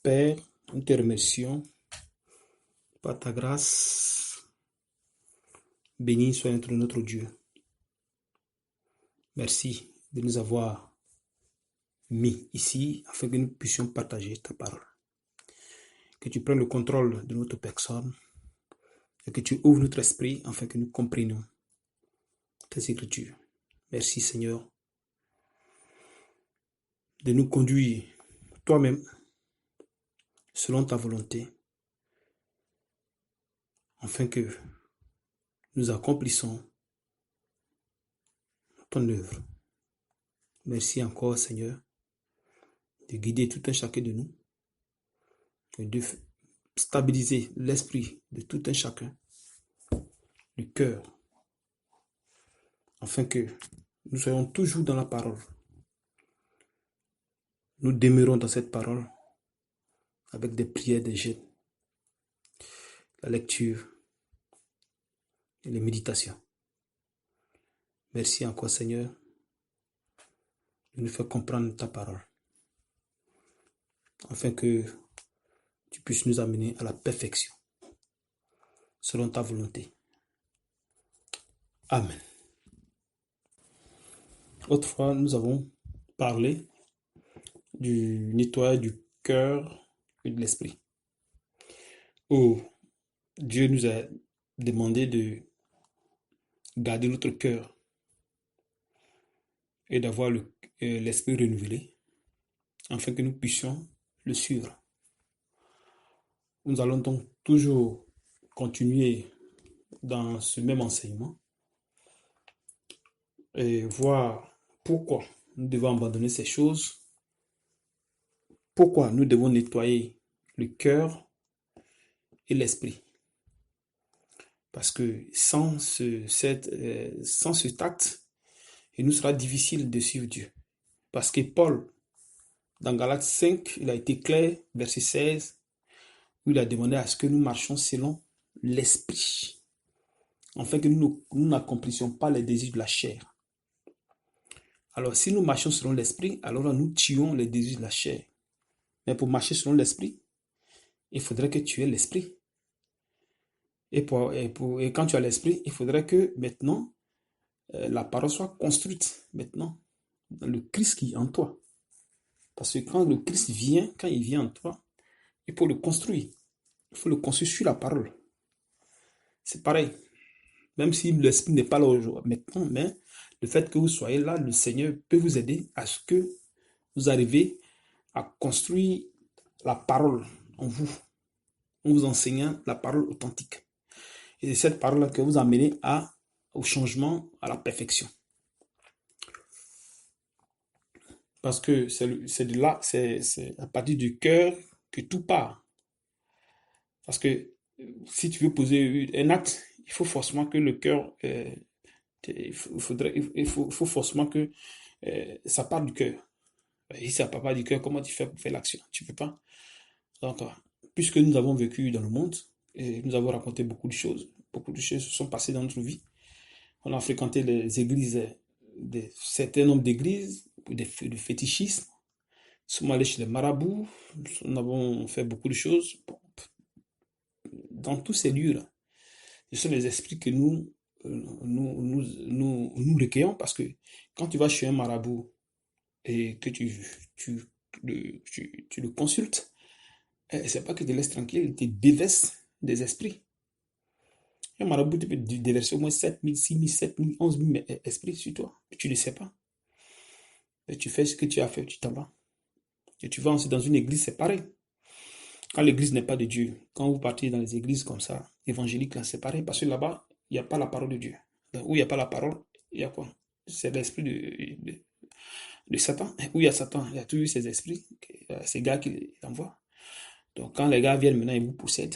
Père, nous te remercions par ta grâce. Béni soit notre Dieu. Merci de nous avoir mis ici afin que nous puissions partager ta parole. Que tu prennes le contrôle de notre personne et que tu ouvres notre esprit afin que nous comprenions tes écritures. Merci Seigneur de nous conduire toi-même selon ta volonté afin que nous accomplissons ton œuvre. Merci encore Seigneur de guider tout un chacun de nous et de stabiliser l'esprit de tout un chacun, le cœur, afin que nous soyons toujours dans la parole. Nous demeurons dans cette parole avec des prières, des jeûnes, la lecture et les méditations. Merci encore Seigneur de nous faire comprendre ta parole, afin que tu puisses nous amener à la perfection, selon ta volonté. Amen. Autrefois, nous avons parlé du nettoyage du cœur et de l'esprit, où Dieu nous a demandé de garder notre cœur et d'avoir l'esprit renouvelé, afin que nous puissions le suivre. Nous allons donc toujours continuer dans ce même enseignement et voir pourquoi nous devons abandonner ces choses, pourquoi nous devons nettoyer le cœur et l'esprit. Parce que sans cet acte, il nous sera difficile de suivre Dieu. Parce que Paul, dans Galates 5, il a été clair, verset 16, où il a demandé à ce que nous marchions selon l'esprit, afin que nous n'accomplissions pas les désirs de la chair. Alors, si nous marchons selon l'esprit, alors nous tuons les désirs de la chair. Mais pour marcher selon l'esprit, il faudrait que tu aies l'esprit. Et quand tu as l'esprit, il faudrait que maintenant, la parole soit construite maintenant dans le Christ qui est en toi. Parce que quand le Christ vient, quand il vient en toi, il faut le construire. Il faut le construire sur la parole. C'est pareil. Même si l'esprit n'est pas là maintenant, mais le fait que vous soyez là, le Seigneur peut vous aider à ce que vous arrivez à construire la parole en vous enseignant la parole authentique. Et c'est cette parole-là que vous amenez au changement, à la perfection. Parce que c'est de là, c'est à partir du cœur que tout part. Parce que si tu veux poser un acte, il faut forcément que le cœur, il faut forcément que ça parte du cœur. Et si ça ne part pas du cœur, comment tu fais pour faire l'action? Tu ne peux pas. Donc, puisque nous avons vécu dans le monde, et nous avons raconté beaucoup de choses se sont passées dans notre vie. On a fréquenté les églises, certains nombres d'églises, de fétichisme. Nous sommes allés chez les marabouts, nous avons fait beaucoup de choses. Dans tous ces lieux-là, ce sont les esprits que nous recueillons, parce que quand tu vas chez un marabout et que tu le consultes, c'est pas que tu te laisses tranquille, il te déverse des esprits. Un marabout peut déverser au moins 7 000, 6 000, 7 000, 11 000 esprits sur toi. Et tu ne sais pas. Et tu fais ce que tu as fait, tu t'en vas. Et tu vas ensuite dans une église, c'est pareil. Quand l'église n'est pas de Dieu, quand vous partez dans les églises comme ça, évangéliques, c'est pareil, parce que là-bas, il n'y a pas la parole de Dieu. Là où il n'y a pas la parole, il y a quoi? C'est l'esprit de Satan. Où il y a Satan, il y a toujours ces esprits, ces gars qui l'envoient. Donc quand les gars viennent maintenant, ils vous possèdent,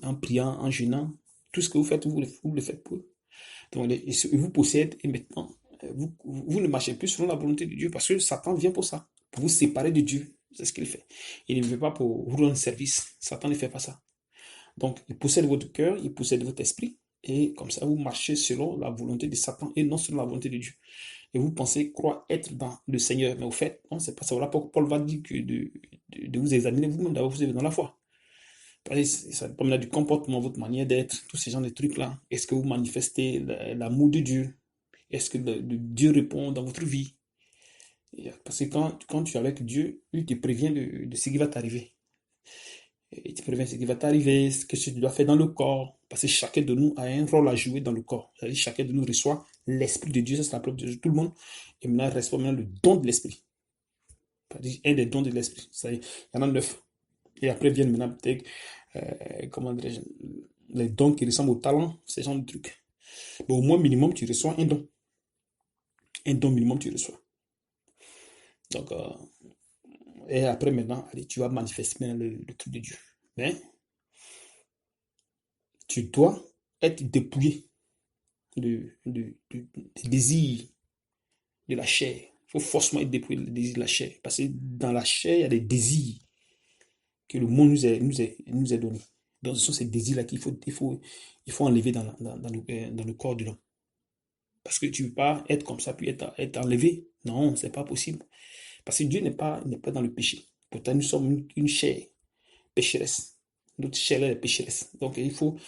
en priant, en jeûnant, tout ce que vous faites, vous le faites pour eux. Donc ils vous possèdent et maintenant, vous ne marchez plus selon la volonté de Dieu, parce que Satan vient pour ça, pour vous séparer de Dieu. C'est ce qu'il fait. Il ne veut pas pour vous rendre service. Satan ne fait pas ça. Donc, il possède votre cœur, il possède votre esprit, et comme ça, vous marchez selon la volonté de Satan et non selon la volonté de Dieu. Et vous pensez croire être dans le Seigneur, mais au fait, non, c'est pas ça. Voilà pourquoi Paul va dire que de vous examiner vous-même, d'abord vous êtes dans la foi. Ça dépend du comportement, votre manière d'être, tous ces genres de trucs-là. Est-ce que vous manifestez l'amour de Dieu? Est-ce que Dieu répond dans votre vie? Parce que quand tu es avec Dieu, il te prévient de ce qui va t'arriver. Il te prévient ce qui va t'arriver, ce que tu dois faire dans le corps. Parce que chacun de nous a un rôle à jouer dans le corps. C'est-à-dire chacun de nous reçoit l'Esprit de Dieu, ça c'est la preuve de tout le monde. Et maintenant, il reçoit maintenant le don de l'Esprit. C'est-à-dire un des dons de l'Esprit. Il y en a 9. Et après viennent maintenant peut-être, comment dirais-je, les dons qui ressemblent au talent, ces genres de trucs. Mais au moins minimum, tu reçois un don. Un don minimum, tu reçois. Donc, et après maintenant, allez, tu vas manifester maintenant le truc de Dieu. Mais tu dois être dépouillé des désirs de la chair. Il faut forcément être dépouillé des désirs de la chair. Parce que dans la chair, il y a des désirs que le monde nous a donnés. Donc, ce sont ces désirs-là il faut enlever dans le corps de l'homme. Parce que tu ne peux pas être comme ça, puis être enlevé. Non, ce n'est pas possible. Parce que Dieu n'est pas dans le péché. Pourtant, nous sommes une chair pécheresse. Notre chair est pécheresse. Donc, il faut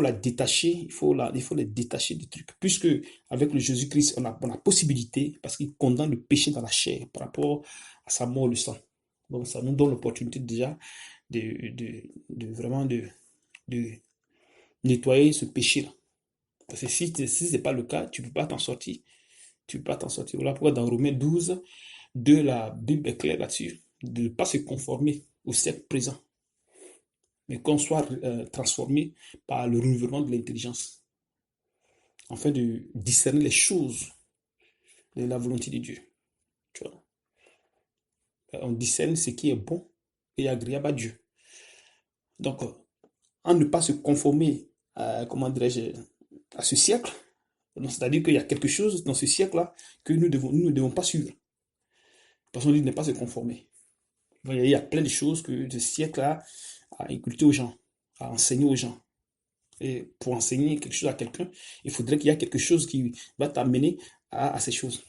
la détacher, il faut la détacher du truc. Puisque, avec le Jésus-Christ, on a possibilité, parce qu'il condamne le péché dans la chair par rapport à sa mort, le sang. Donc, ça nous donne l'opportunité déjà vraiment de nettoyer ce péché-là. Parce que si ce n'est pas le cas, tu ne peux pas t'en sortir. Tu ne peux pas t'en sortir. Voilà pourquoi dans Romains 12, la Bible est claire là-dessus. De ne pas se conformer au siècle présent, mais qu'on soit transformé par le renouvellement de l'intelligence, afin de discerner les choses de la volonté de Dieu. Tu vois? On discerne ce qui est bon et agréable à Dieu. Donc, en ne pas se conformer à, comment dirais-je, à ce siècle, c'est-à-dire qu'il y a quelque chose dans ce siècle-là que nous ne devons pas suivre. Parce qu'on dit de ne pas se conformer. Il y a plein de choses que ce siècle-là a inculqué aux gens, a enseigné aux gens. Et pour enseigner quelque chose à quelqu'un, il faudrait qu'il y ait quelque chose qui va t'amener à ces choses.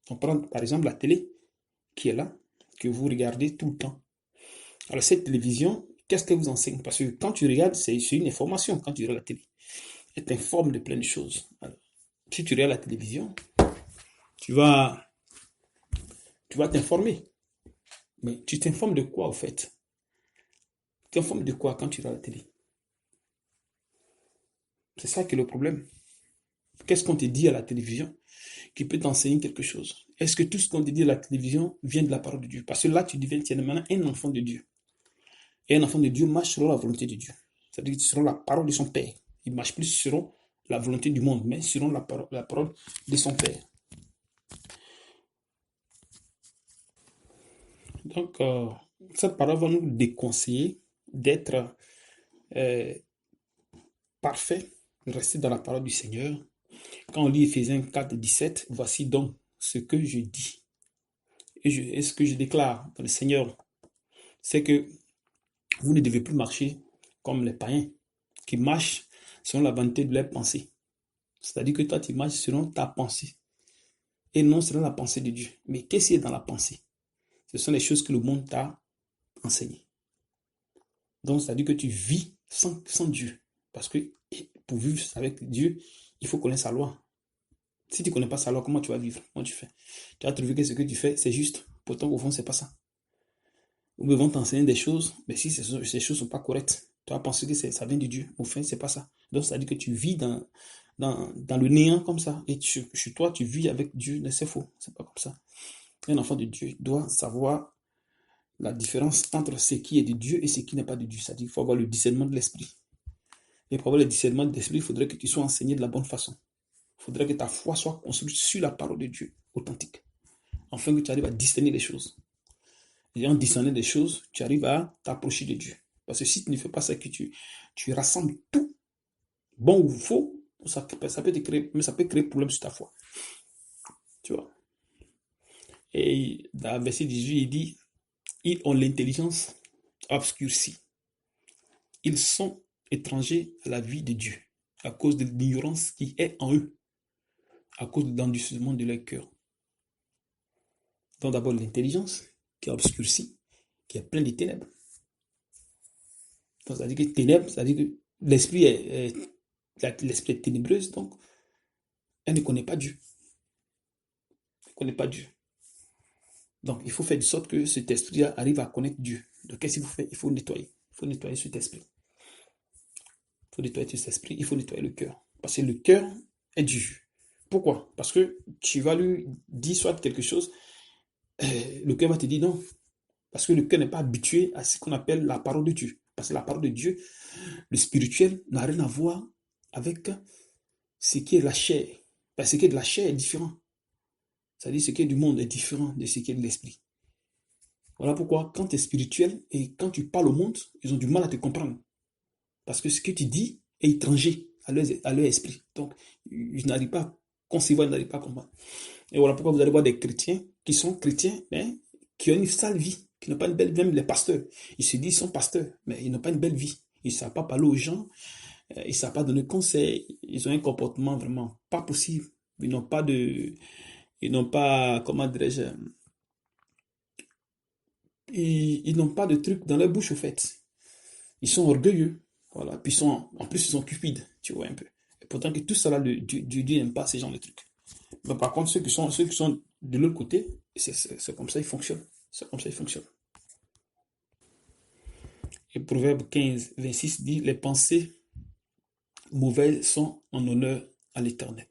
On prend par exemple la télé qui est là, que vous regardez tout le temps. Alors cette télévision, qu'est-ce qu'elle vous enseigne? Parce que quand tu regardes, c'est une information quand tu regardes la télé. Elle t'informe de plein de choses. Alors, si tu regardes la télévision, tu vas t'informer. Mais tu t'informes de quoi, au fait? Tu t'informes de quoi quand tu regardes la télé? C'est ça qui est le problème. Qu'est-ce qu'on te dit à la télévision qui peut t'enseigner quelque chose? Est-ce que tout ce qu'on te dit à la télévision vient de la parole de Dieu? Parce que là, tu deviens maintenant un enfant de Dieu. Et un enfant de Dieu marche selon la volonté de Dieu. C'est-à-dire selon la parole de son Père. Il marche plus selon la volonté du monde, mais selon la parole de son Père. Donc, cette parole va nous déconseiller d'être parfait, rester dans la parole du Seigneur. Quand on lit Ephésiens 4, 17, voici donc ce que je dis. Et ce que je déclare dans le Seigneur, c'est que vous ne devez plus marcher comme les païens qui marchent selon la vanité de leur pensée. C'est-à-dire que toi, tu marches selon ta pensée et non selon la pensée de Dieu. Mais qu'est-ce qui est dans la pensée? Ce sont les choses que le monde t'a enseignées. Donc, c'est-à-dire que tu vis sans Dieu. Parce que pour vivre avec Dieu, il faut connaître sa loi. Si tu ne connais pas sa loi, comment tu vas vivre? Comment tu fais? Tu vas trouver que ce que tu fais, c'est juste. Pourtant, au fond, c'est pas ça. Ou ils vont t'enseigner des choses, mais si ces choses ne sont pas correctes, tu vas penser que ça vient de Dieu. Au fond, c'est pas ça. Donc, c'est-à-dire que tu vis dans le néant comme ça. Et chez toi, tu vis avec Dieu. Mais c'est faux. C'est pas comme ça. Un enfant de Dieu doit savoir la différence entre ce qui est de Dieu et ce qui n'est pas de Dieu. C'est-à-dire qu'il faut avoir le discernement de l'esprit. Et pour avoir le discernement de l'esprit, il faudrait que tu sois enseigné de la bonne façon. Il faudrait que ta foi soit construite sur la parole de Dieu, authentique. Afin que tu arrives à discerner les choses. Et en discernant des choses, tu arrives à t'approcher de Dieu. Parce que si tu ne fais pas ça, que tu rassembles tout, bon ou faux, ça peut te créer, mais ça peut créer problème sur ta foi. Tu vois. Et dans le verset 18, il dit, ils ont l'intelligence obscurcie. Ils sont étrangers à la vie de Dieu, à cause de l'ignorance qui est en eux, à cause de l'endurcissement de leur cœur. Donc d'abord l'intelligence qui est obscurcie, qui est plein de ténèbres. Donc, ça veut dire que ténèbres, ça veut dire que l'esprit est ténébreuse, donc elle ne connaît pas Dieu. Elle ne connaît pas Dieu. Donc, il faut faire de sorte que cet esprit arrive à connaître Dieu. Donc, qu'est-ce qu'il faut faire? Il faut nettoyer. Il faut nettoyer cet esprit. Il faut nettoyer cet esprit. Il faut nettoyer le cœur. Parce que le cœur est Dieu. Pourquoi? Parce que tu vas lui dire soit quelque chose, le cœur va te dire non. Parce que le cœur n'est pas habitué à ce qu'on appelle la parole de Dieu. Parce que la parole de Dieu, le spirituel, n'a rien à voir avec ce qui est la chair. Parce que ce qui est de la chair est différent. C'est-à-dire ce qui est du monde est différent de ce qui est de l'esprit. Voilà pourquoi quand tu es spirituel et quand tu parles au monde, ils ont du mal à te comprendre. Parce que ce que tu dis est étranger à leur esprit. Donc, ils n'arrivent pas à concevoir, ils n'arrivent pas à comprendre. Et voilà pourquoi vous allez voir des chrétiens qui sont chrétiens, mais qui ont une sale vie, qui n'ont pas une belle vie, même les pasteurs. Ils se disent qu'ils sont pasteurs, mais ils n'ont pas une belle vie. Ils ne savent pas parler aux gens, ils ne savent pas donner conseil, ils ont un comportement vraiment pas possible. Ils n'ont pas, comment dirais-je, ils n'ont pas de trucs dans leur bouche, au fait. Ils sont orgueilleux, voilà. Puis en plus, ils sont cupides, tu vois un peu. Et pourtant que tout ça là, Dieu n'aime pas ces gens de trucs. Mais par contre, ceux qui sont de l'autre côté, c'est comme ça ils fonctionnent. C'est comme ça ils fonctionnent. Et Proverbe 15, 26 dit, les pensées mauvaises sont en honneur à l'Éternel.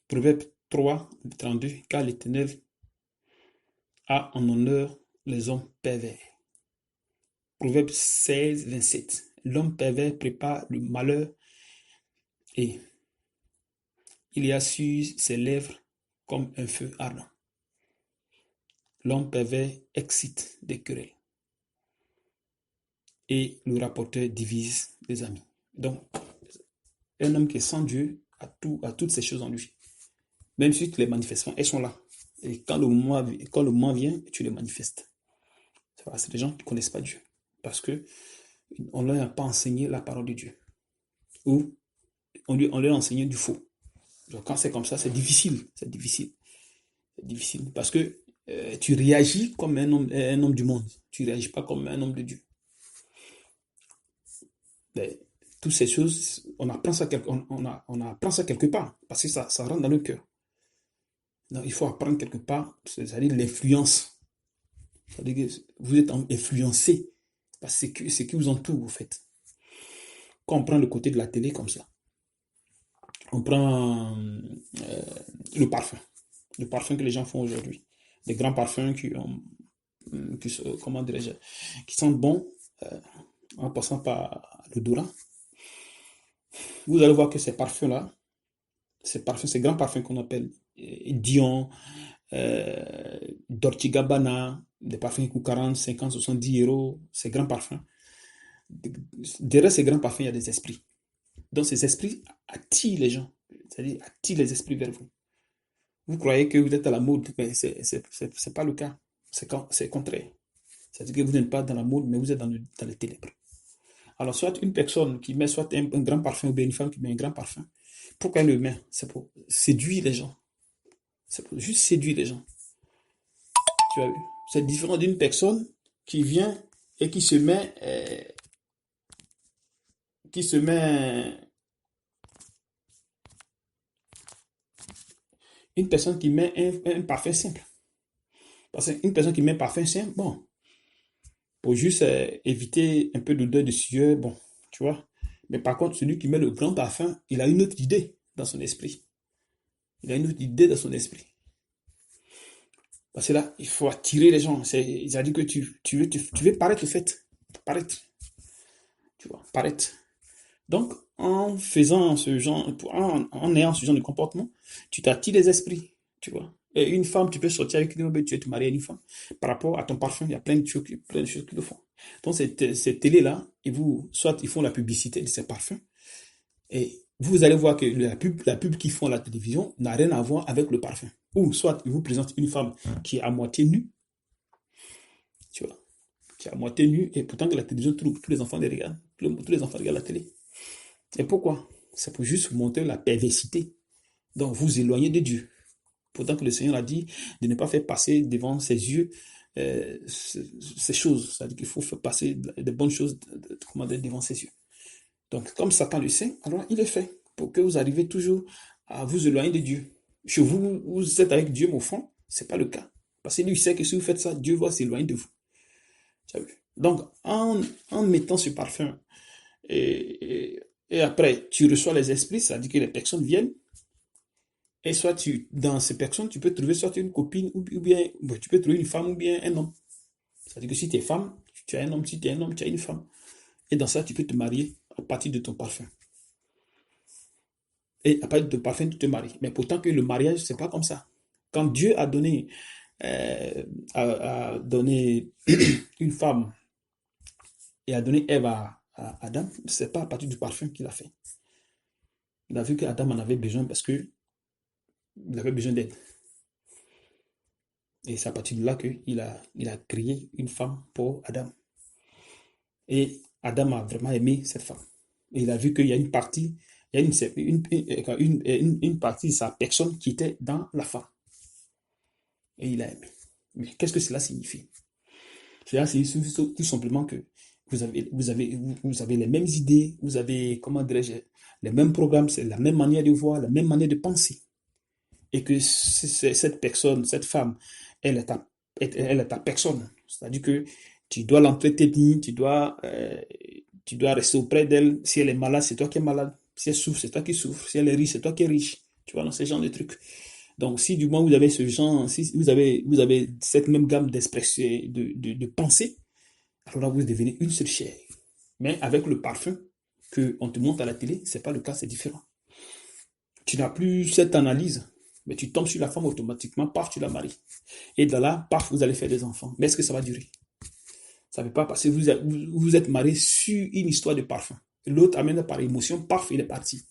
Proverbe 3, 32, car l'Éternel a en honneur les hommes pervers. Proverbe 16, 27, l'homme pervers prépare le malheur et il y a sur ses lèvres comme un feu ardent. L'homme pervers excite des querelles et le rapporteur divise les amis. Donc, un homme qui est sans Dieu a toutes ces choses en lui. Même si les manifestations, elles sont là. Et quand le moment vient, tu les manifestes. C'est des gens qui ne connaissent pas Dieu. Parce qu'on ne leur a pas enseigné la parole de Dieu. Ou on leur a enseigné du faux. Donc, quand c'est comme ça, c'est difficile. C'est difficile. C'est difficile. Parce que tu réagis comme un homme du monde. Tu ne réagis pas comme un homme de Dieu. Mais, toutes ces choses, on apprend ça quelque part. Parce que ça rentre dans le cœur. Donc, il faut apprendre quelque part, c'est-à-dire l'influence. C'est-à-dire que vous êtes influencé par ce qui vous entoure, vous faites. Quand on prend le côté de la télé comme ça, on prend le parfum que les gens font aujourd'hui. Des grands parfums comment dirais-je, qui sentent bon en passant par l'odorat. Vous allez voir que ces parfums-là, ces grands parfums qu'on appelle Dion, Dolce Gabbana, des parfums qui coûtent 40, 50, 70 euros, ces grands parfums. Derrière ces grands parfums, il y a des esprits. Donc ces esprits attirent les gens, c'est-à-dire attirent les esprits vers vous. Vous croyez que vous êtes à la mode, mais c'est pas le cas. C'est le contraire. C'est-à-dire que vous n'êtes pas dans la mode, mais vous êtes dans les ténèbres. Alors, soit une personne qui met soit un grand parfum, ou bien une femme qui met un grand parfum, pourquoi elle le met? C'est pour séduire les gens. C'est pour juste séduire les gens. Tu as vu? C'est différent d'une personne qui vient et qui se met une personne qui met un parfum simple. Parce qu'une personne qui met un parfum simple, bon, pour juste éviter un peu d'odeur de sueur, bon, tu vois. Mais par contre, celui qui met le grand parfum, il a une autre idée dans son esprit. Il a une autre idée dans son esprit. Parce que là, il faut attirer les gens. C'est-à-dire que tu veux paraître le fait. Paraître. Tu vois, paraître. Donc, en faisant ce genre, en ayant ce genre de comportement, tu t'attires les esprits. Tu vois. Et une femme, tu peux sortir avec une femme, tu veux te marier à une femme. Par rapport à ton parfum, il y a plein de choses qui le font. Donc, cette télé-là, soit ils font la publicité de ces parfums, et vous allez voir que la pub qu'ils font à la télévision n'a rien à voir avec le parfum. Ou soit ils vous présentent une femme qui est à moitié nue, tu vois, qui est à moitié nue, et pourtant que la télévision, tous les enfants les regardent. Tous les enfants regardent la télé. Et pourquoi? C'est pour juste vous montrer la perversité. Donc vous éloignez de Dieu. Pourtant que le Seigneur a dit de ne pas faire passer devant ses yeux ces choses. C'est-à-dire qu'il faut faire passer de bonnes choses comment dire, devant ses yeux. Donc, comme Satan le sait, alors il le fait pour que vous arrivez toujours à vous éloigner de Dieu. Chez vous, vous êtes avec Dieu, mais au fond, c'est pas le cas. Parce que lui, il sait que si vous faites ça, Dieu va s'éloigner de vous. Donc, en mettant ce parfum, et après, tu reçois les esprits, c'est-à-dire que les personnes viennent, et soit dans ces personnes, tu peux trouver soit une copine, ou bien, tu peux trouver une femme ou bien un homme. C'est-à-dire que si tu es femme, tu as un homme, si tu es un homme, tu as une femme. Et dans ça, tu peux te marier à partir de ton parfum. Et à partir de ton parfum, tu te maries. Mais pourtant que le mariage, c'est pas comme ça. Quand Dieu a donné, euh, a donné une femme et a donné Ève à Adam, c'est pas à partir du parfum qu'il a fait. Il a vu qu'Adam en avait besoin parce que il avait besoin d'aide. Et c'est à partir de là qu'il a créé une femme pour Adam. Et Adam a vraiment aimé cette femme. Et il a vu qu'il y a une partie, il y a une partie de sa personne qui était dans la femme. Et il a aimé. Mais qu'est-ce que cela signifie? Cela signifie tout simplement que vous avez les mêmes idées, vous avez, comment dirais-je, les mêmes programmes, c'est la même manière de voir, la même manière de penser. Et que cette personne, cette femme, elle est elle est ta personne. C'est-à-dire que tu dois l'entretenir, tu dois rester auprès d'elle. Si elle est malade, c'est toi qui es malade. Si elle souffre, c'est toi qui souffres. Si elle est riche, c'est toi qui es riche. Tu vois, dans ce genre de trucs. Donc, si du moins vous avez ce genre, si vous avez cette même gamme d'expression, de pensée, alors là, vous devenez une seule chair. Mais avec le parfum qu'on te montre à la télé, c'est pas le cas, c'est différent. Tu n'as plus cette analyse, mais tu tombes sur la femme automatiquement, paf, tu la maries. Et de là, paf, vous allez faire des enfants. Mais est-ce que ça va durer? Ça ne peut pas passer. Vous êtes marié sur une histoire de parfum. L'autre amène par émotion, paf, il est parti.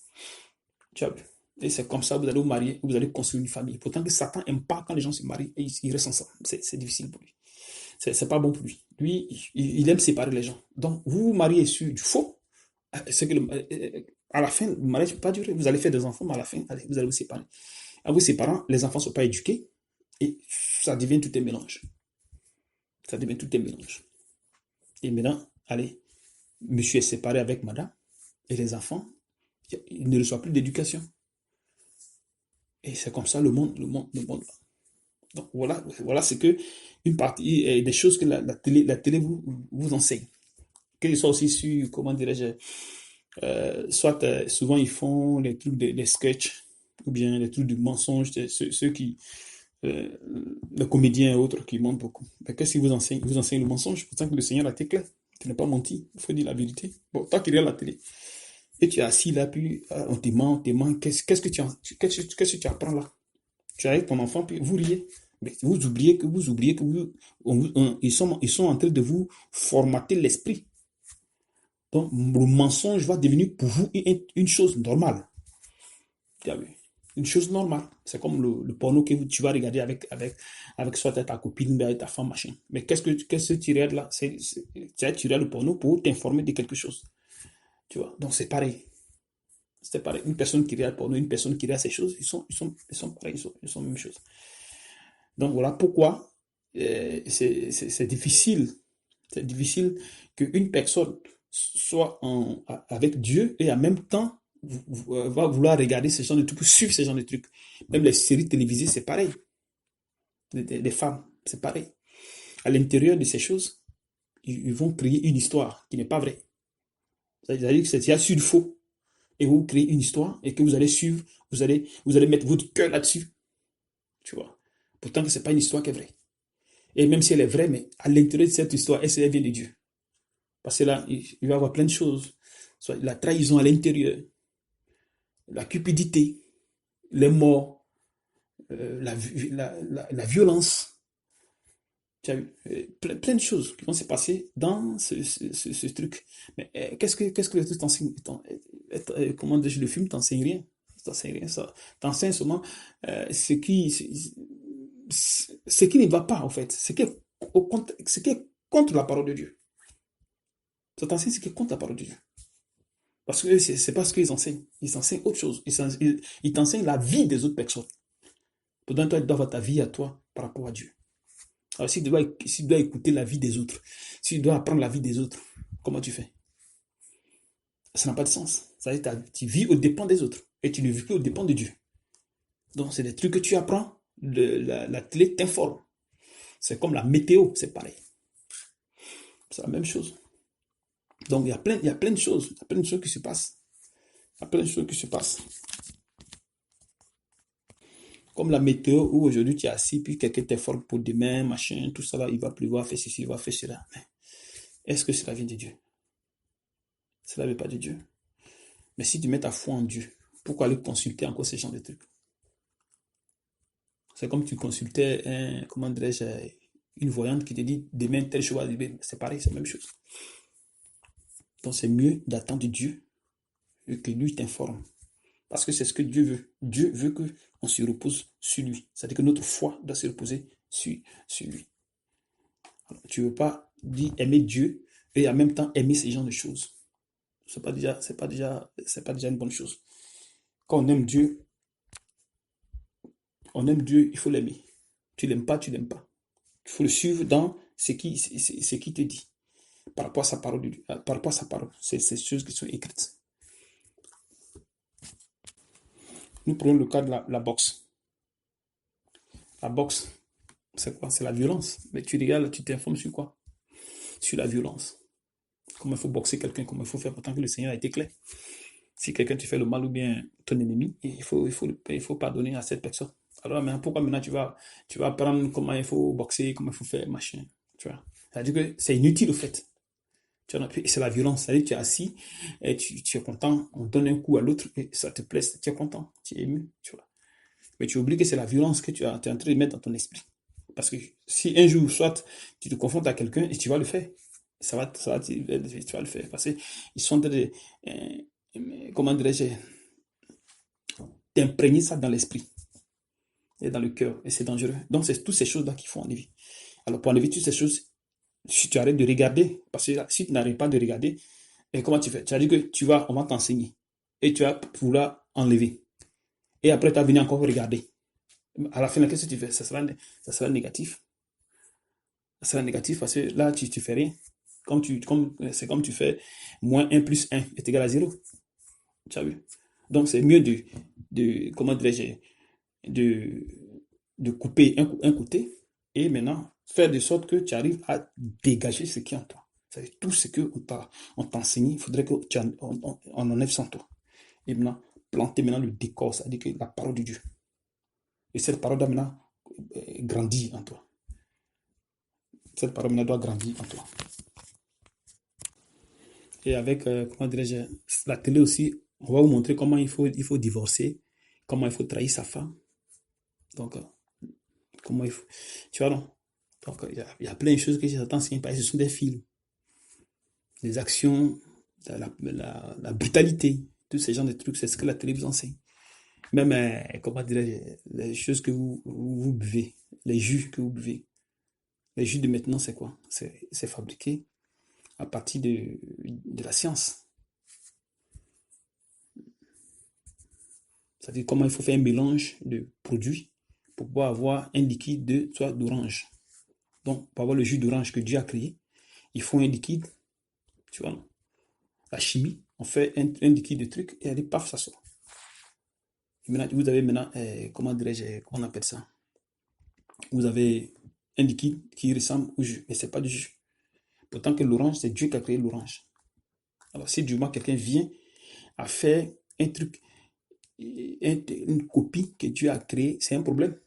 Tu as vu? Et c'est comme ça que vous allez vous marier, vous allez construire une famille. Pourtant que Satan n'aime pas quand les gens se marient et ils restent ensemble. C'est difficile pour lui. C'est pas bon pour lui. Lui, il aime séparer les gens. Donc, vous vous mariez sur du faux. C'est que à la fin, le mariage ne peut pas durer. Vous allez faire des enfants, mais à la fin, allez, vous allez vous séparer. À vous séparant, les enfants ne sont pas éduqués et ça devient tout un mélange. Ça devient tout un mélange. Et maintenant, allez, monsieur est séparé avec madame et les enfants, ils ne reçoivent plus d'éducation. Et c'est comme ça le monde va. Donc voilà ce que une partie des choses que la télé vous enseigne. Que ce soit aussi sur, comment dirais-je, soit souvent ils font les trucs des sketchs ou bien les trucs du mensonge, ceux qui, euh, les comédiens et autres qui mentent beaucoup. Mais qu'est-ce qu'ils vous enseignent le mensonge? Pourtant que le Seigneur a été clair. Tu n'as pas menti, il faut dire la vérité. Bon, toi qui regardes la télé, et tu es assis là, puis on te ment, qu'est-ce que tu apprends là? Tu es avec ton enfant, puis vous riez. Mais vous oubliez que ils sont en train de vous formater l'esprit. Donc, le mensonge va devenir pour vous une chose normale. Tu as vu? Une chose normale. C'est comme le porno que tu vas regarder avec soit ta copine, avec ta femme, machin. Mais qu'est-ce que tu regardes là? Tu regardes le porno pour t'informer de quelque chose. Tu vois? Donc, c'est pareil. C'est pareil. Une personne qui regarde le porno, une personne qui regarde ces choses, ils sont pareils, ils sont la même chose. Donc, voilà pourquoi c'est difficile. C'est difficile qu'une personne soit avec Dieu et en même temps va vouloir regarder ce genre de trucs, suivre ce genre de trucs. Même les séries télévisées, c'est pareil. Les femmes, c'est pareil. À l'intérieur de ces choses, ils vont créer une histoire qui n'est pas vraie. C'est-à-dire que c'est sur le faux. Et vous créez une histoire et que vous allez suivre, vous allez mettre votre cœur là-dessus. Tu vois. Pourtant que ce n'est pas une histoire qui est vraie. Et même si elle est vraie, mais à l'intérieur de cette histoire, elle vient de Dieu. Parce que là, il va y avoir plein de choses. Soit la trahison à l'intérieur, la cupidité, les morts, la violence. Tu as vu, plein de choses qui vont se passer dans ce truc. Mais qu'est-ce que le truc t'enseigne? Comment dire, le film t'enseigne rien. T'enseigne rien, ça. T'enseigne seulement ce qui ne va pas, en fait. Ce qui est contre la parole de Dieu. Ça t'enseigne ce qui est contre la parole de Dieu. Parce que c'est pas ce qu'ils enseignent. Ils enseignent autre chose. Ils t'enseignent la vie des autres personnes. Pourtant, toi, tu dois avoir ta vie à toi par rapport à Dieu. Alors, si tu dois écouter la vie des autres, si tu dois apprendre la vie des autres, comment tu fais? Ça n'a pas de sens. Ça veut dire que tu vis aux dépens des autres et tu ne vis plus aux dépens de Dieu. Donc, c'est des trucs que tu apprends. La télé t'informe. C'est comme la météo, c'est pareil. C'est la même chose. Donc, il y a plein de choses. Il y a plein de choses qui se passent. Il y a plein de choses qui se passent. Comme la météo où aujourd'hui tu es assis, puis quelqu'un t'informe pour demain, machin, tout ça là, il va pleuvoir, faire ceci, il va faire cela. Mais est-ce que cela vient de Dieu? Cela ne vient pas de Dieu. Mais si tu mets ta foi en Dieu, pourquoi aller consulter encore ce genre de trucs? C'est comme tu consultais comment dirais-je, une voyante qui te dit demain telle chose va arriver. C'est pareil, c'est la même chose. Donc c'est mieux d'attendre Dieu que lui t'informe. Parce que c'est ce que Dieu veut. Dieu veut qu'on se repose sur lui. C'est-à-dire que notre foi doit se reposer sur lui. Alors, tu ne veux pas dire aimer Dieu et en même temps aimer ces genres de choses. C'est pas déjà une bonne chose. Quand on aime Dieu, il faut l'aimer. Tu l'aimes pas, tu l'aimes pas. Il faut le suivre dans ce qui te dit. Par rapport à sa parole, par rapport à sa parole. C'est ces choses qui sont écrites. Nous prenons le cas de la boxe. La boxe, c'est quoi? C'est la violence. Mais tu regardes, tu t'informes sur quoi? Sur la violence. Comment il faut boxer quelqu'un, comment il faut faire. Pourtant que le Seigneur a été clair. Si quelqu'un te fait le mal ou bien ton ennemi, il faut pardonner à cette personne. Alors maintenant, pourquoi maintenant tu vas apprendre comment il faut boxer, comment il faut faire, machin. Tu vois? C'est-à-dire que c'est inutile au fait. C'est la violence. C'est-à-dire que tu es assis et tu es content, on donne un coup à l'autre et ça te plaît, tu es content, tu es ému. Tu vois? Mais tu oublies que c'est la violence que tu es en train de mettre dans ton esprit. Parce que si un jour, soit tu te confrontes à quelqu'un et tu vas le faire, tu vas le faire. Parce qu'ils sont de, comment dirais-je, d'imprégner ça dans l'esprit et dans le cœur. Et c'est dangereux. Donc, c'est toutes ces choses-là qu'il faut enlever. Alors, pour enlever toutes ces choses, si tu arrêtes de regarder, parce que si tu n'arrêtes pas de regarder, et comment tu fais? Tu as dit que on va t'enseigner. Et tu vas vouloir enlever. Et après, tu vas venir encore regarder. À la fin, qu'est-ce que tu fais? Ça sera négatif. Ça sera négatif parce que là, tu fais rien. C'est comme tu fais moins 1 plus 1 est égal à 0. Tu as vu? Donc, c'est mieux comment dirais-je, de, de couper un côté et maintenant faire de sorte que tu arrives à dégager ce qui est en toi. C'est-à-dire tout ce qu'on t'a enseigné, il faudrait on enlève sans toi. Et maintenant, planter maintenant le décor, c'est-à-dire que la parole de Dieu. Et cette parole doit maintenant grandir en toi. Cette parole maintenant doit grandir en toi. Et avec, comment dirais-je, la télé aussi, on va vous montrer comment il faut divorcer, comment il faut trahir sa femme. Donc, comment il faut. Tu vois, non? Donc, il y a plein de choses que j'entends enseigner parce que ce sont des films, des actions, la brutalité, tous ces genres de trucs, c'est ce que la télé vous enseigne. Même, comment dirais-je, les choses que vous buvez, les jus que vous buvez. Les jus de maintenant, c'est quoi? C'est fabriqué à partir de la science. C'est-à-dire comment il faut faire un mélange de produits pour pouvoir avoir un liquide soit d'orange. Donc, pour avoir le jus d'orange que Dieu a créé, il faut un liquide, tu vois, la chimie, on fait un liquide de truc et allez, paf, ça sort. Et maintenant, vous avez maintenant, comment dirais-je, comment on appelle ça? Vous avez un liquide qui ressemble au jus, mais ce n'est pas du jus. Pourtant que l'orange, c'est Dieu qui a créé l'orange. Alors, si du moins quelqu'un vient à faire un truc, une copie que Dieu a créée, c'est un problème.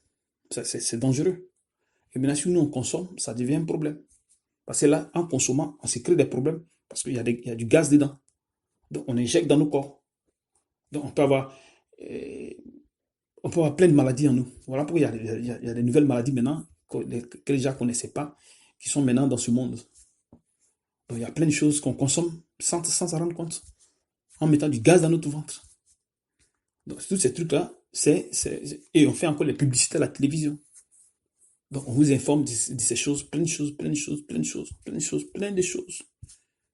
C'est dangereux. Et maintenant, si nous on consomme, ça devient un problème. Parce que là, en consommant, on se crée des problèmes. Parce qu'il y a du gaz dedans. Donc, on injecte dans nos corps. Donc, euh, on peut avoir plein de maladies en nous. Voilà pourquoi il y a des nouvelles maladies maintenant que les gens ne connaissaient pas, qui sont maintenant dans ce monde. Donc, il y a plein de choses qu'on consomme sans s'en rendre compte, en mettant du gaz dans notre ventre. Donc, tous ces trucs-là, et on fait encore les publicités à la télévision. Donc, on vous informe de ces choses, plein de choses, plein de choses, plein de choses, plein de choses, plein de choses,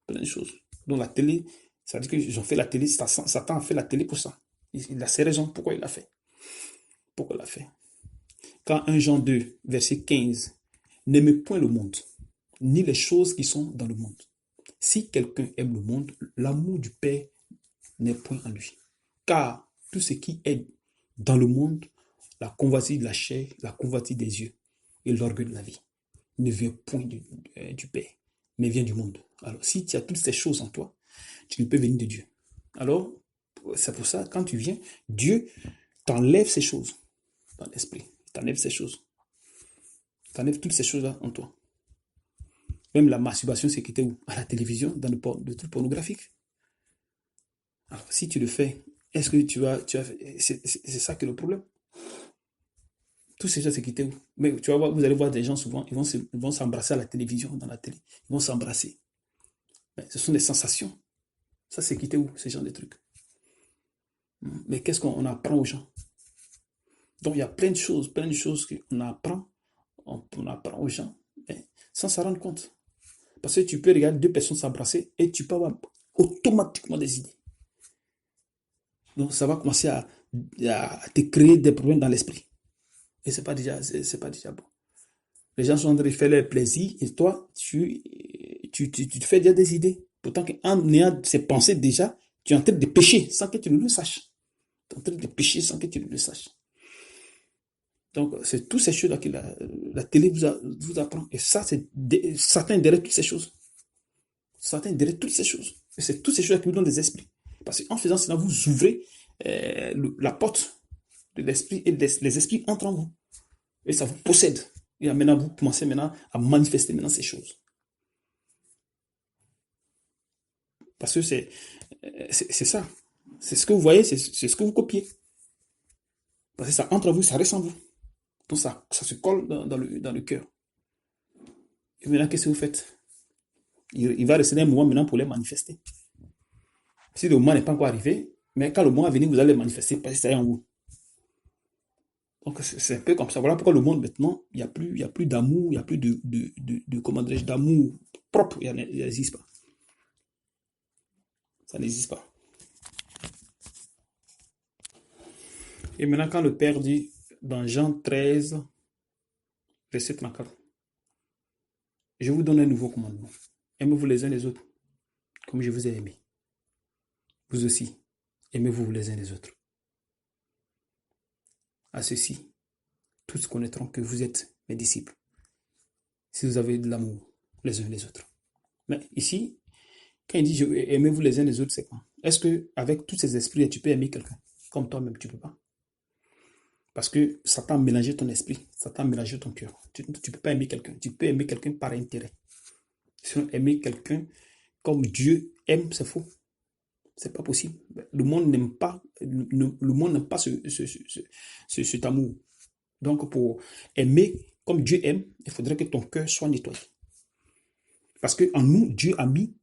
plein de choses. Donc, la télé, ça veut dire que ils ont fait la télé, Satan a fait la télé pour ça. Il a ses raisons pourquoi il l'a fait. Pourquoi il l'a fait. Quand 1 Jean 2, verset 15, N'aimez point le monde, ni les choses qui sont dans le monde. Si quelqu'un aime le monde, l'amour du Père n'est point en lui. Car tout ce qui est dans le monde, la convoitise de la chair, la convoitise des yeux et l'orgueil de la vie, ne vient point du Père, mais vient du monde. Alors, si tu as toutes ces choses en toi, tu ne peux venir de Dieu. Alors, c'est pour ça, quand tu viens, Dieu t'enlève ces choses dans l'esprit. T'enlève ces choses. T'enlève toutes ces choses-là en toi. Même la masturbation, c'est qui était où? À la télévision, dans le truc pornographique. Alors, si tu le fais, est-ce que c'est ça que le problème? Tous ces gens, c'est quitté où? Mais tu vas voir, vous allez voir des gens souvent, ils vont s'embrasser à la télévision, dans la télé. Ils vont s'embrasser. Mais ce sont des sensations. Ça, c'est quitté où, ces gens de trucs? Mais qu'est-ce qu'on apprend aux gens? Donc, il y a plein de choses qu'on apprend, on apprend aux gens, mais sans s'en rendre compte. Parce que tu peux regarder deux personnes s'embrasser et tu peux avoir automatiquement des idées. Donc, ça va commencer à te créer des problèmes dans l'esprit. Et c'est pas déjà bon. Les gens sont en train de faire leur plaisir et toi, tu te fais déjà des idées. Pourtant qu'en ayant ces pensées déjà, tu es en train de pécher sans que tu ne le saches. Tu es en train de pécher sans que tu ne le saches. Donc, c'est toutes ces choses-là que la télé vous apprend. Et ça, c'est Satan derrière toutes ces choses. Satan derrière toutes ces choses. Et c'est toutes ces choses qui vous donnent des esprits. Parce qu'en faisant cela, vous ouvrez la porte de l'esprit et les esprits entrent en vous. Et ça vous possède. Et maintenant, vous commencez maintenant à manifester maintenant ces choses. Parce que c'est ça. C'est ce que vous voyez, c'est ce que vous copiez. Parce que ça entre en vous, ça reste en vous. Donc ça se colle dans le cœur. Et maintenant, qu'est-ce que vous faites? Il va rester un moment maintenant pour les manifester. Si le moment n'est pas encore arrivé, mais quand le moment va venir, vous allez les manifester parce que ça est en vous. Donc c'est un peu comme ça. Voilà pourquoi le monde maintenant, il n'y a plus d'amour, il n'y a plus comment dirais-je, d'amour propre. Il n'existe pas. Ça n'existe pas. Et maintenant, quand le Père dit dans Jean 13, verset 34, je vous donne un nouveau commandement. Aimez-vous les uns les autres, comme je vous ai aimé. Vous aussi, aimez-vous les uns les autres. À ceci, tous connaîtront que vous êtes mes disciples, si vous avez de l'amour les uns les autres. Mais ici, quand il dit aimez-vous les uns les autres, c'est quoi? Est-ce qu'avec tous ces esprits, tu peux aimer quelqu'un? Comme toi-même, tu ne peux pas. Parce que Satan a mélangé ton esprit, Satan a mélangé ton cœur. Tu ne peux pas aimer quelqu'un. Tu peux aimer quelqu'un par intérêt. Sinon, aimer quelqu'un comme Dieu aime, c'est faux. C'est pas possible. Le monde n'aime pas, le monde n'aime pas cet amour. Donc, pour aimer comme Dieu aime, il faudrait que ton cœur soit nettoyé. Parce qu'en nous, Dieu a mis,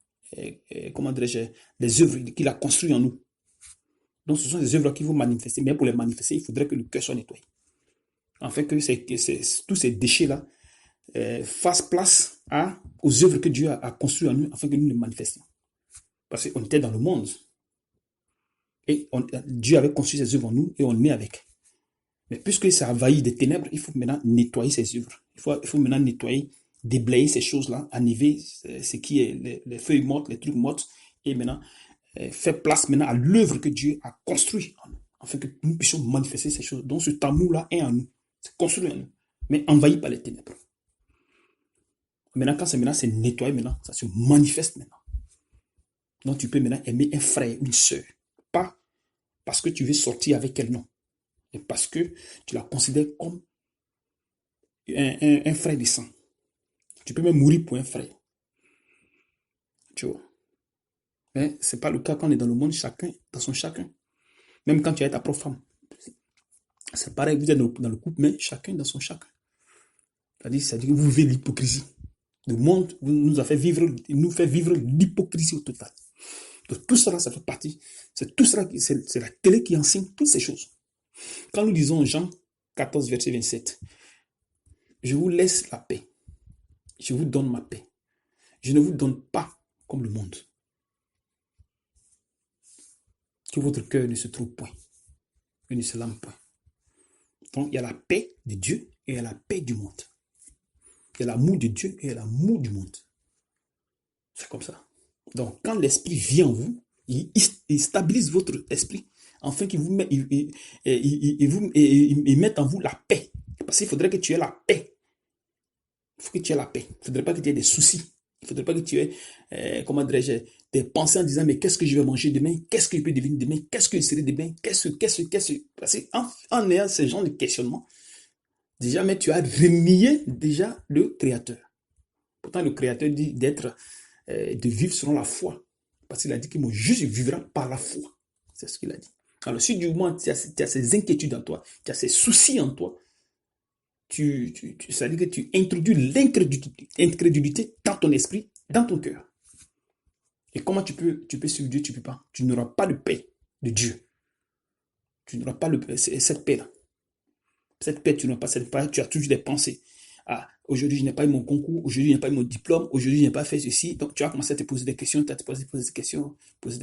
comment dirais-je, des œuvres qu'il a construites en nous. Donc, ce sont des œuvres qu'il faut manifester. Mais pour les manifester, il faudrait que le cœur soit nettoyé. Afin que tous ces déchets-là fassent place aux œuvres que Dieu a construites en nous, afin que nous les manifestions. Parce qu'on était dans le monde. Et Dieu avait construit ses œuvres en nous et on est avec. Mais puisque ça envahit des ténèbres, il faut maintenant nettoyer ces œuvres. Il faut maintenant nettoyer, déblayer ces choses-là, enlever ce qui est les feuilles mortes, les trucs morts, et maintenant faire place maintenant à l'œuvre que Dieu a construite en nous, afin que nous puissions manifester ces choses. Donc ce amour-là est en nous, c'est construit en nous, mais envahi par les ténèbres. Maintenant, quand c'est nettoyé maintenant, ça se manifeste maintenant. Donc tu peux maintenant aimer un frère, une soeur, pas parce que tu veux sortir avec elle, non. Et parce que tu la considères comme un frère de sang. Tu peux même mourir pour un frère. Tu vois. Mais ce n'est pas le cas quand on est dans le monde, chacun dans son chacun. Même quand tu es ta propre femme. C'est pareil, vous êtes dans le couple, mais chacun dans son chacun. C'est-à-dire que vous vivez l'hypocrisie. Le monde nous fait vivre l'hypocrisie au total. Donc tout cela, ça fait partie. C'est tout cela, c'est la télé qui enseigne toutes ces choses. Quand nous disons Jean 14, verset 27, je vous laisse la paix. Je vous donne ma paix. Je ne vous donne pas comme le monde. Que votre cœur ne se trouve point. Et ne se lame point. Donc, il y a la paix de Dieu et il y a la paix du monde. Il y a l'amour de Dieu et il y a l'amour du monde. C'est comme ça. Donc, quand l'esprit vient en vous, il stabilise votre esprit, afin qu'il vous met, il mette en vous la paix. Parce qu'il faudrait que tu aies la paix. Il faut que tu aies la paix. Il ne faudrait pas que tu aies des soucis. Il ne faudrait pas que tu aies, comment dirais-je, des pensées en disant, mais qu'est-ce que je vais manger demain? Qu'est-ce que je peux devenir demain? Qu'est-ce que je serai demain? Parce qu'en ayant ce genre de questionnement, déjà, mais tu as renié déjà le Créateur. Pourtant, le Créateur dit de vivre selon la foi. Parce qu'il a dit que mon juste vivra par la foi. C'est ce qu'il a dit. Alors, si du moment tu as ces inquiétudes en toi, tu as ces soucis en toi, ça veut dire que tu introduis l'incrédulité dans ton esprit, dans ton cœur. Et comment tu peux suivre Dieu? Tu ne peux pas. Tu n'auras pas de paix de Dieu. Tu n'auras pas cette paix-là. Cette paix, tu n'as pas cette paix, tu as toujours des pensées. Ah, aujourd'hui, je n'ai pas eu mon concours, aujourd'hui, je n'ai pas eu mon diplôme, aujourd'hui, je n'ai pas fait ceci. Donc, tu vas commencer à te poser des questions, tu vas te poser des questions, poser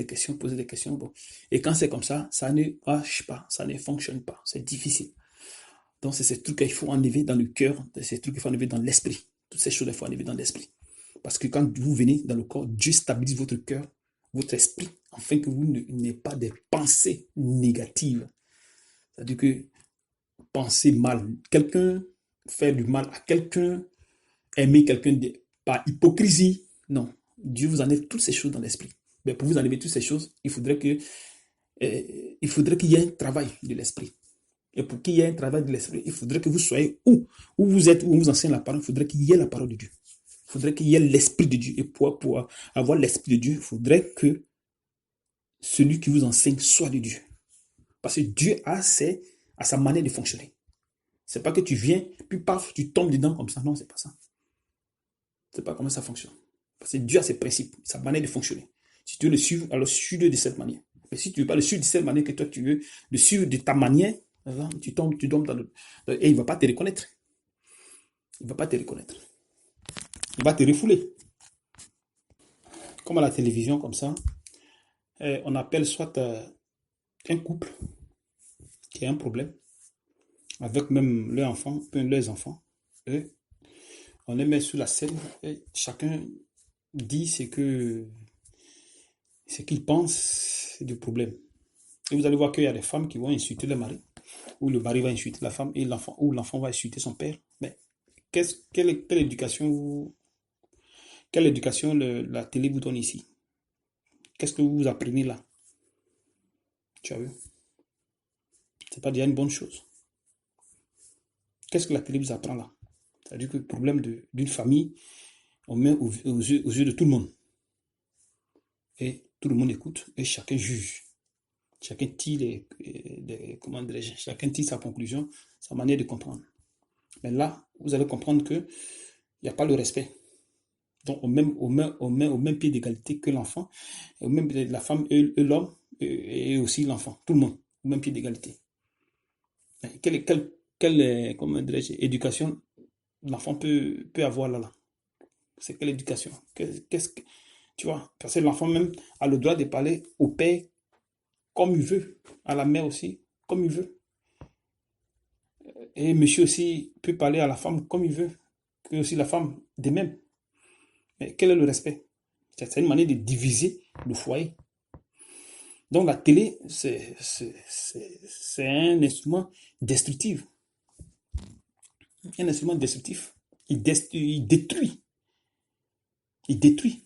des questions. Bon. Et quand c'est comme ça ne marche pas, ça ne fonctionne pas, c'est difficile. Donc, c'est ces trucs qu'il faut enlever dans le cœur, c'est ces trucs qu'il faut enlever dans l'esprit. Toutes ces choses, il faut enlever dans l'esprit. Parce que quand vous venez dans le corps, Dieu stabilise votre cœur, votre esprit, afin que vous n'ayez pas des pensées négatives. C'est-à-dire que penser mal, quelqu'un faire du mal à quelqu'un, aimer quelqu'un par hypocrisie, non. Dieu vous enlève toutes ces choses dans l'esprit. Mais pour vous enlever toutes ces choses, il faudrait qu'il y ait un travail de l'esprit. Et pour qu'il y ait un travail de l'esprit, il faudrait que vous soyez où vous êtes, où on vous enseigne la parole, il faudrait qu'il y ait la parole de Dieu. Il faudrait qu'il y ait l'esprit de Dieu. Et pour avoir l'esprit de Dieu, il faudrait que celui qui vous enseigne soit de Dieu. Parce que Dieu a sa manière de fonctionner. C'est pas que tu viens, puis paf, tu tombes dedans comme ça. Non, c'est pas ça. C'est pas comment ça fonctionne. Parce que Dieu a ses principes, sa manière de fonctionner. Si tu veux le suivre, alors suis-le de cette manière. Mais si tu ne veux pas le suivre de cette manière que toi tu veux, le suivre de ta manière, tu tombes dans le... Et il ne va pas te reconnaître. Il ne va pas te reconnaître. Il va te refouler. Comme à la télévision, comme ça, on appelle soit un couple qui a un problème, avec même leurs enfants, et on les met sur la scène, et chacun dit ce qu'il pense du problème. Et vous allez voir qu'il y a des femmes qui vont insulter le mari, ou le mari va insulter la femme, et ou l'enfant va insulter son père. Mais quelle éducation la télé vous donne ici? Qu'est-ce que vous apprenez là? Tu as vu? C'est pas déjà une bonne chose. Qu'est-ce que la télé vous apprend là? C'est-à-dire que le problème d'une famille, on met aux yeux de tout le monde. Et tout le monde écoute et chacun juge. Chacun tire chacun tire sa conclusion, sa manière de comprendre. Mais là, vous allez comprendre qu'il n'y a pas le respect. Donc, on met au même pied d'égalité que l'enfant, au même pied de la femme et l'homme, et aussi l'enfant, tout le monde, au même pied d'égalité. Quelle comment dirais-je, éducation l'enfant peut avoir là? C'est quelle éducation? Tu vois, parce que l'enfant même a le droit de parler au père comme il veut, à la mère aussi, comme il veut. Et monsieur aussi peut parler à la femme comme il veut, que aussi la femme de même. Mais quel est le respect? C'est une manière de diviser le foyer. Donc la télé, c'est un instrument destructif. Un instrument destructif. Il détruit. Il détruit.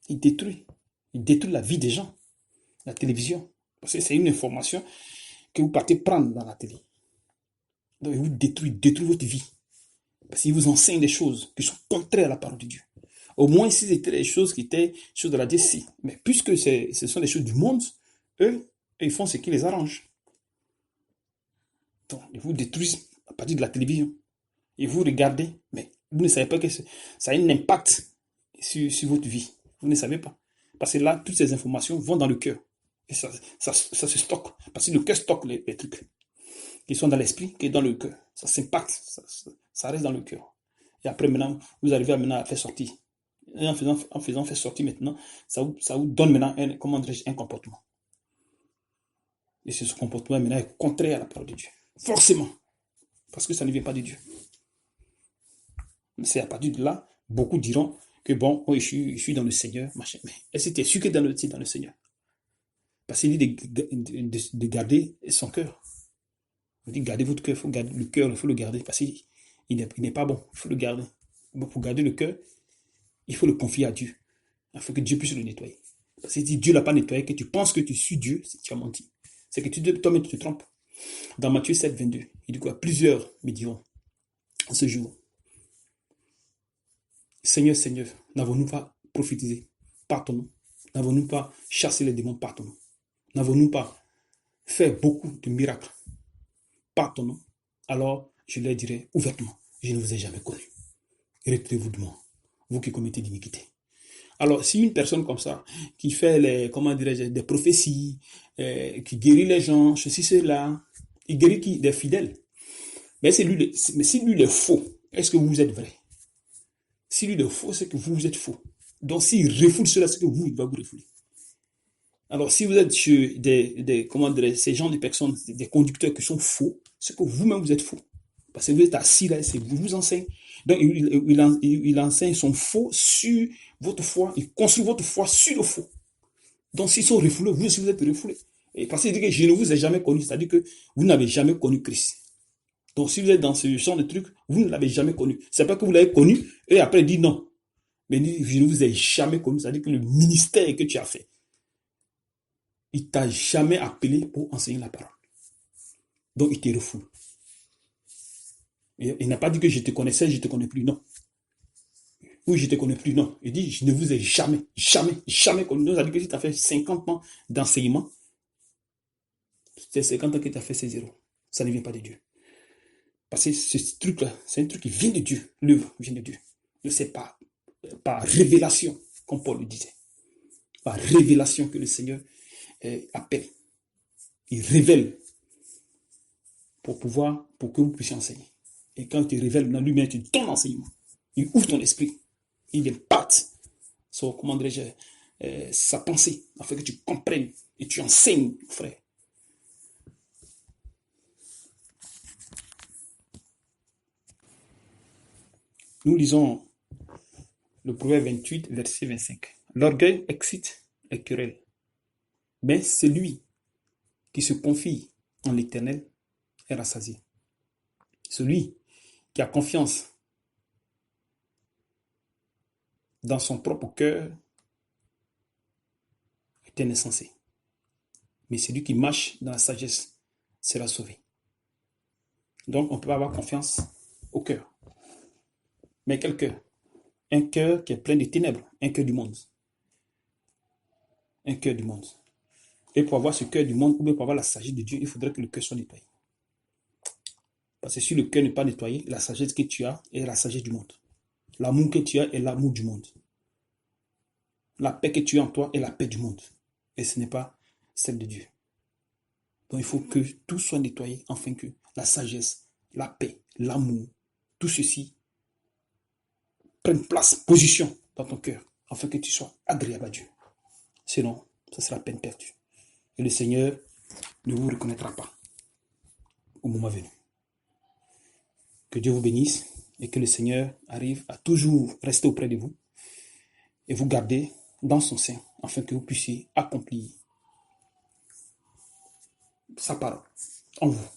Il détruit. Il détruit la vie des gens. La télévision. Parce que c'est une information que vous partez prendre dans la télé. Donc, il vous détruit votre vie. Parce qu'il vous enseigne des choses qui sont contraires à la parole de Dieu. Au moins, si c'était des choses qui étaient choses de la Dieu, si. Mais puisque ce sont des choses du monde, eux, ils font ce qui les arrange. Donc, ils vous détruisent à partir de la télévision. Et vous regardez, mais vous ne savez pas que ça a un impact sur votre vie. Vous ne savez pas. Parce que là, toutes ces informations vont dans le cœur. Et ça se stocke. Parce que le cœur stocke les trucs qui sont dans l'esprit, qui est dans le cœur. Ça s'impacte, ça reste dans le cœur. Et après, maintenant, vous arrivez à faire sortir. Et en faisant faire sortir maintenant, ça vous donne maintenant un comportement. Et ce comportement maintenant est contraire à la parole de Dieu. Forcément. Parce que ça ne vient pas de Dieu. C'est à partir de là, beaucoup diront que bon, oui, je suis dans le Seigneur, machin. Mais est-ce que tu es sûr que tu es dans le Seigneur? Parce qu'il dit de garder son cœur. Il dit gardez votre cœur, il faut garder le cœur, il faut le garder parce qu'il n'est pas bon, il faut le garder. Bon, pour garder le cœur, il faut le confier à Dieu. Il faut que Dieu puisse le nettoyer. Parce que si Dieu ne l'a pas nettoyé, que tu penses que tu suis Dieu, tu as menti. C'est que toi-même tu te trompes. Dans Matthieu 7, 22, il dit quoi? Plusieurs me diront en ce jour, Seigneur, Seigneur, n'avons-nous pas prophétisé par ton nom? N'avons-nous pas chassé les démons par ton nom? N'avons-nous pas fait beaucoup de miracles par ton nom? Alors je leur dirai ouvertement, je ne vous ai jamais connu. Retirez-vous de moi, vous qui commettez l'iniquité. Alors, si une personne comme ça, qui fait comment dirais-je, des prophéties, qui guérit les gens, ceci, cela, il guérit qui? Des fidèles. Mais si lui il est faux, est-ce que vous êtes vrai? Si lui il est faux, c'est que vous êtes faux. Donc, s'il refoule cela, c'est que vous, il va vous refouler. Alors, si vous êtes chez comment dirais-je, ces gens de personnes, des conducteurs qui sont faux, c'est que vous-même vous êtes faux. Parce que vous êtes assis là, c'est vous enseigne. Donc, il enseigne son faux sur votre foi. Il construit votre foi sur le faux. Donc, s'ils sont refoulés, vous aussi, vous êtes refoulés. Et parce qu'il dit que je ne vous ai jamais connu, c'est-à-dire que vous n'avez jamais connu Christ. Donc, si vous êtes dans ce genre de truc, vous ne l'avez jamais connu. C'est pas que vous l'avez connu, et après, il dit non. Mais je ne vous ai jamais connu, c'est-à-dire que le ministère que tu as fait, il t'a jamais appelé pour enseigner la parole. Donc, il te refoule. Il n'a pas dit que je te connaissais, je ne te connais plus, non. Oui, je ne te connais plus, non. Il dit, je ne vous ai jamais, jamais, jamais connu. Donc, ça dit que si tu as fait 50 ans d'enseignement, c'est 50 ans que tu as fait ces zéros. Ça ne vient pas de Dieu. Parce que ce truc-là, c'est un truc qui vient de Dieu. L'œuvre vient de Dieu. C'est par révélation, comme Paul le disait. Par révélation que le Seigneur appelle. Il révèle pour que vous puissiez enseigner. Et quand il te révèle, lui-même, tu ton enseignement. Il ouvre ton esprit. Il impacte comment dirais-je, sa pensée, afin que tu comprennes et tu enseignes, frère. Nous lisons le Proverbe 28, verset 25. L'orgueil excite les querelles, mais celui qui se confie en l'Éternel est rassasié. Celui qui a confiance dans son propre cœur est un insensé. Mais celui qui marche dans la sagesse sera sauvé. Donc, on peut avoir confiance au cœur. Mais quel cœur? Un cœur qui est plein de ténèbres, un cœur du monde. Un cœur du monde. Et pour avoir ce cœur du monde, ou bien pour avoir la sagesse de Dieu, il faudrait que le cœur soit nettoyé. Parce que si le cœur n'est pas nettoyé, la sagesse que tu as est la sagesse du monde. L'amour que tu as est l'amour du monde. La paix que tu as en toi est la paix du monde. Et ce n'est pas celle de Dieu. Donc il faut que tout soit nettoyé afin que la sagesse, la paix, l'amour, tout ceci prenne place, position dans ton cœur, afin que tu sois agréable à Dieu. Sinon, ce sera peine perdue. Et le Seigneur ne vous reconnaîtra pas au moment venu. Que Dieu vous bénisse et que le Seigneur arrive à toujours rester auprès de vous et vous garder dans son sein, afin que vous puissiez accomplir sa parole en vous.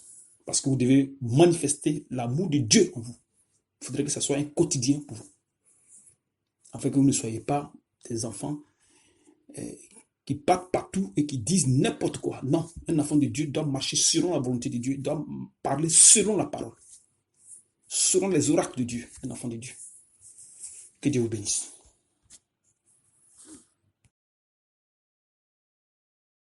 Parce que vous devez manifester l'amour de Dieu en vous. Il faudrait que ce soit un quotidien pour vous. Afin que vous ne soyez pas des enfants qui partent partout et qui disent n'importe quoi. Non, un enfant de Dieu doit marcher selon la volonté de Dieu, doit parler selon la parole, selon les oracles de Dieu, un enfant de Dieu. Que Dieu vous bénisse.